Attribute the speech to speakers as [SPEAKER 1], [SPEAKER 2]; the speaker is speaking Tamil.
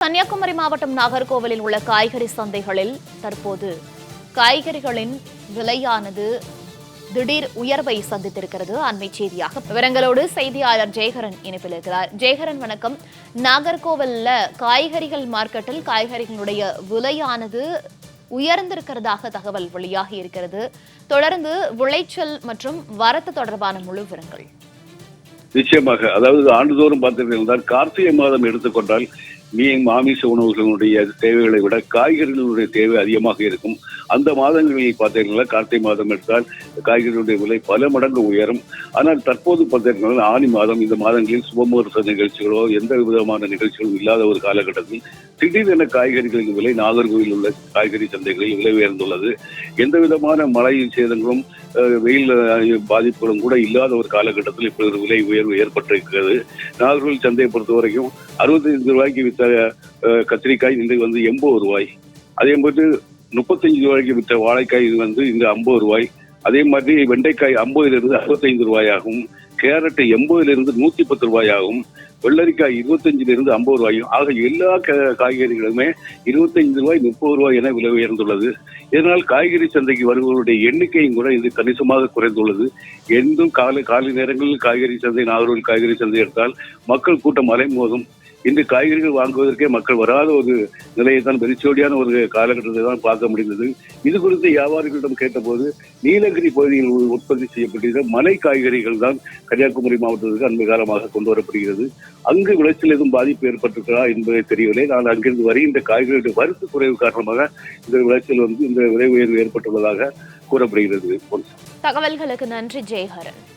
[SPEAKER 1] கன்னியாகுமரி மாவட்டம் நாகர்கோவிலில் உள்ள காய்கறி சந்தைகளில் தற்போது காய்கறிகளின் விலையானது திடீர் உயர்வை சந்தித்திருக்கிறது. அண்மை செய்தியாக விவரங்களோடு செய்தியாளர் ஜெயகரன் இணைப்பில் இருக்கிறார். ஜெயகரன் வணக்கம். நாகர்கோவில்ல காய்கறிகள் மார்க்கெட்டில் காய்கறிகளுடைய விலையானது உயர்ந்திருக்கிறதாக தகவல் வெளியாகி இருக்கிறது. தொடர்ந்து விளைச்சல் மற்றும் வரத்து தொடர்பான முழு விவரங்கள்.
[SPEAKER 2] நிச்சயமாக, அதாவது ஆண்டுதோறும் பார்த்தீர்கள் கார்த்திகை மாதம் எடுத்துக்கொண்டால் மீன் மாமிச உணவுகளுடைய தேவைகளை விட காய்கறிகளுடைய தேவை அதிகமாக இருக்கும். அந்த மாதங்களில் பார்த்தீங்கன்னா கார்த்திகை மாதம் எடுத்தால் காய்கறிகளுடைய விலை பல மடங்கு உயரும். ஆனால் தற்போது பார்த்தீங்கன்னா ஆனி மாதம், இந்த மாதங்களில் சுபமுகூர்த்த நிகழ்ச்சிகளோ எந்த விதமான நிகழ்ச்சிகளும் இல்லாத ஒரு காலகட்டத்தில் திடீரென காய்கறிகளின் விலை நாகர்கோவில் உள்ள காய்கறி சந்தைகளில் விலை உயர்ந்துள்ளது. எந்த விதமான மழை சேதங்களும் வெயில் பாதிப்புகளும் கூட இல்லாத ஒரு காலகட்டத்தில் இப்படி ஒரு விலை உயர்வு ஏற்பட்டிருக்கிறது. நாகர்கோவில் சந்தையை பொறுத்த வரைக்கும் 65 ரூபாய்க்கு வித்த கத்திரிக்காய் இன்றைக்கு வந்து 80 ரூபாய். அதே மாதிரி 35 ரூபாய்க்கு வித்த வாழைக்காய் இது வந்து இங்கு 50 ரூபாய். அதே மாதிரி வெண்டைக்காய் 50 65 ரூபாயாகும். கேரட் 80 110 ரூபாயாகும். வெள்ளரிக்காய் 25 50 ரூபாயும். ஆக எல்லா காய்கறிகளுமே 25 ரூபாய் 30 ரூபாய் என விலை உயர்ந்துள்ளது. இதனால் காய்கறி சந்தைக்கு வருபவருடைய எண்ணிக்கையும் கூட இது கணிசமாக குறைந்துள்ளது. என்றும் காலை நேரங்களில் காய்கறி சந்தை, நாகர்கோவில் காய்கறி சந்தை எடுத்தால் மக்கள் கூட்டம் அலைமோதும். இன்று காய்கறிகள் வாங்குவதற்கே மக்கள் வராத ஒரு நிலையை தான், வெறிச்சோடியான ஒரு காலகட்டத்தை தான் பார்க்க முடிந்தது. இது குறித்து வியாபாரிகளிடம் கேட்டபோது நீலகிரி பகுதியில் உற்பத்தி செய்யப்பட்டிருந்த மலை காய்கறிகள் தான் கன்னியாகுமரி மாவட்டத்திற்கு அண்மை காலமாக கொண்டு வரப்படுகிறது. அங்கு விளைச்சல் எதுவும் பாதிப்பு ஏற்பட்டிருக்கிறா என்பதை தெரியவில்லை. நான் அங்கிருந்து வருகின்ற காய்கறிகளுடைய வரத்து குறைவு காரணமாக இந்த விளைச்சல் இந்த விலை உயர்வு ஏற்பட்டுள்ளதாக கூறப்படுகிறது.
[SPEAKER 1] தகவல்களுக்கு நன்றி ஜெயகரன்.